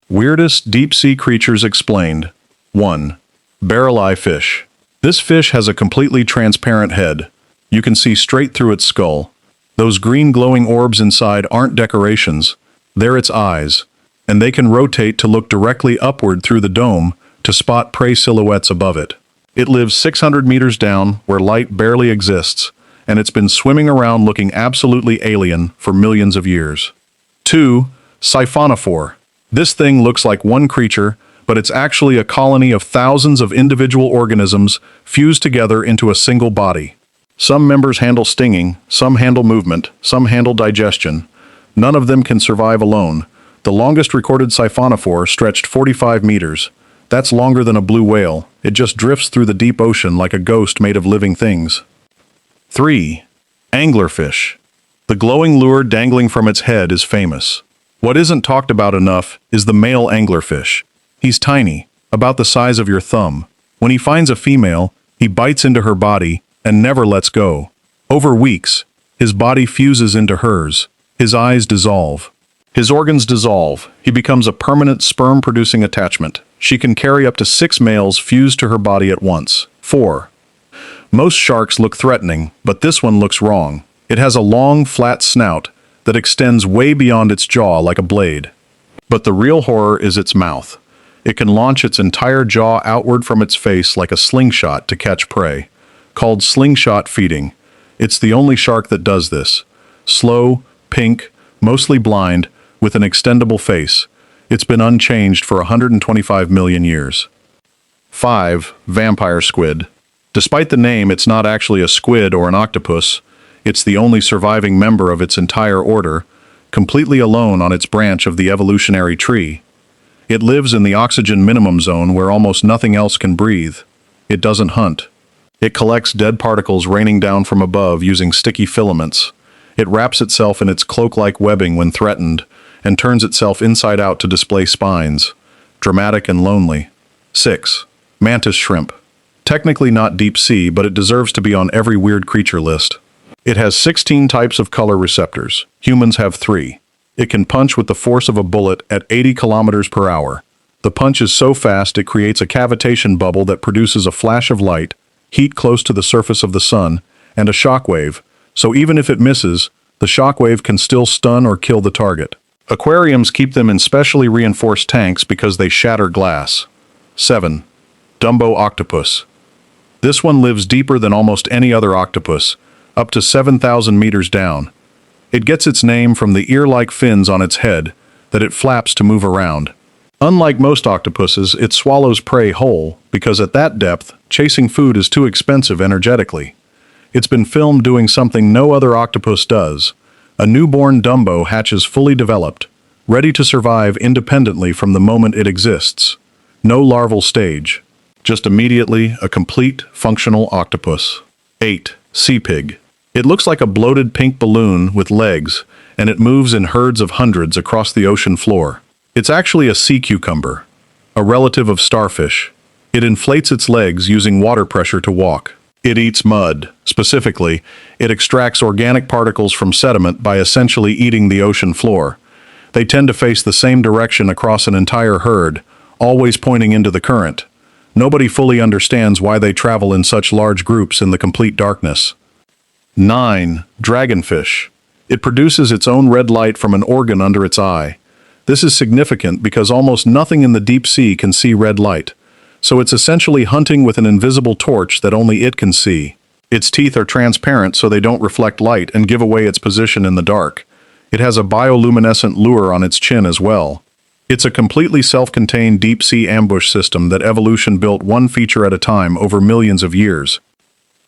Weirdest deep-sea creatures explained. 1. Barrel-eye fish. This fish has a completely transparent head. You can see straight through its skull. Those green glowing orbs inside aren't decorations. They're its eyes, and they can rotate to look directly upward through the dome to spot prey silhouettes above it. It lives 600 meters down, where light barely exists, and it's been swimming around looking absolutely alien for millions of years. 2. Siphonophore. This thing looks like one creature, but it's actually a colony of thousands of individual organisms fused together into a single body. Some members handle stinging, some handle movement, some handle digestion. None of them can survive alone. The longest recorded siphonophore stretched 45 meters. That's longer than a blue whale. It just drifts through the deep ocean like a ghost made of living things. 3. Anglerfish. The glowing lure dangling from its head is famous. What isn't talked about enough is the male anglerfish. He's tiny, about the size of your thumb. When he finds a female, he bites into her body and never lets go. Over weeks, his body fuses into hers. His eyes dissolve. His organs dissolve. He becomes a permanent sperm-producing attachment. She can carry up to 6 males fused to her body at once. 4. Most sharks look threatening, but this one looks wrong. It has a long, flat snout that extends way beyond its jaw like a blade. But the real horror is its mouth. It can launch its entire jaw outward from its face like a slingshot to catch prey. Called slingshot feeding. It's the only shark that does this. Slow, pink, mostly blind, with an extendable face. It's been unchanged for 125 million years. 5. Vampire squid. Despite the name, it's not actually a squid or an octopus. It's the only surviving member of its entire order, completely alone on its branch of the evolutionary tree. It lives in the oxygen minimum zone where almost nothing else can breathe. It doesn't hunt. It collects dead particles raining down from above using sticky filaments. It wraps itself in its cloak-like webbing when threatened, and turns itself inside out to display spines. Dramatic and lonely. 6. Mantis shrimp. Technically not deep sea, but it deserves to be on every weird creature list. It has 16 types of color receptors. Humans have 3. It can punch with the force of a bullet at 80 kilometers per hour. The punch is so fast it creates a cavitation bubble that produces a flash of light, heat close to the surface of the sun, and a shockwave, so even if it misses, the shockwave can still stun or kill the target. Aquariums keep them in specially reinforced tanks because they shatter glass. 7. Dumbo octopus. This one lives deeper than almost any other octopus, up to 7,000 meters down. It gets its name from the ear-like fins on its head that it flaps to move around. Unlike most octopuses, it swallows prey whole because at that depth, chasing food is too expensive energetically. It's been filmed doing something no other octopus does. A newborn Dumbo hatches fully developed, ready to survive independently from the moment it exists. No larval stage. Just immediately a complete, functional octopus. 8. Sea pig. It looks like a bloated pink balloon with legs, and it moves in herds of hundreds across the ocean floor. It's actually a sea cucumber, a relative of starfish. It inflates its legs using water pressure to walk. It eats mud. Specifically, it extracts organic particles from sediment by essentially eating the ocean floor. They tend to face the same direction across an entire herd, always pointing into the current. Nobody fully understands why they travel in such large groups in the complete darkness. 9. Dragonfish. It produces its own red light from an organ under its eye. This is significant because almost nothing in the deep sea can see red light, so it's essentially hunting with an invisible torch that only it can see. Its teeth are transparent so they don't reflect light and give away its position in the dark. It has a bioluminescent lure on its chin as well. It's a completely self-contained deep-sea ambush system that evolution built one feature at a time over millions of years.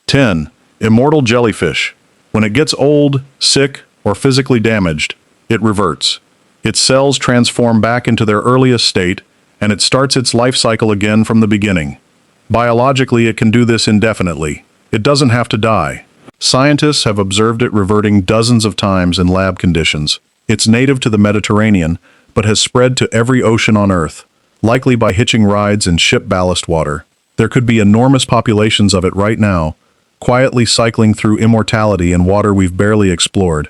10. Immortal jellyfish. When it gets old, sick, or physically damaged, it reverts. Its cells transform back into their earliest state, and it starts its life cycle again from the beginning. Biologically, it can do this indefinitely. It doesn't have to die. Scientists have observed it reverting dozens of times in lab conditions. It's native to the Mediterranean, but has spread to every ocean on Earth, likely by hitching rides in ship ballast water. There could be enormous populations of it right now, quietly cycling through immortality in water we've barely explored.